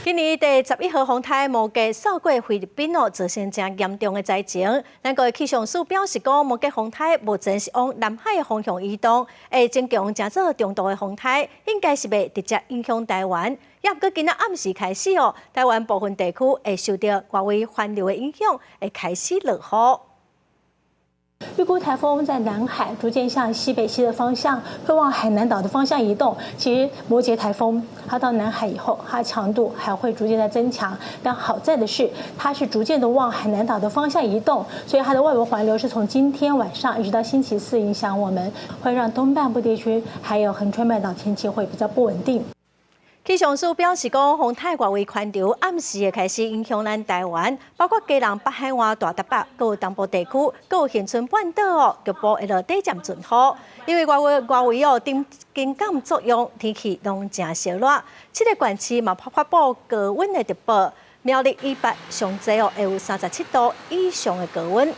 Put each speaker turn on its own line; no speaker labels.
今年第11號風颱無格掃過菲律賓哦，造成真嚴重的災情。咱個氣象署表示講，無格風颱目前是往南海的方向移動，會增強成做中度的風颱，應該是袂直接影響台灣。也毋過今仔暗時開始哦，台灣部分地區會受到外圍環流的影響，會開始落雨。
預估颱風在南海逐漸向西北西的方向，會往海南島的方向移動。其實摩羯颱風它到南海以後，它強度還會逐漸在增強。但好在的是，它是逐漸的往海南島的方向移動，所以它的外圍環流是從今天晚上一直到星期四影響我們，會讓東半部地區還有恆春半島天氣會比較不穩定。
氣象署表示，講風颱外圍環流暗時會開始影響咱台灣，包括基隆、北海灣、大台北、還有東部地區，還有恆春半島哦，局部會落短暫陣雨。因為外圍哦，dim金感作用，天氣攏真燒熱。7個縣市嘛發布高溫的特報，苗栗以北上濟哦會有37度以上的高溫。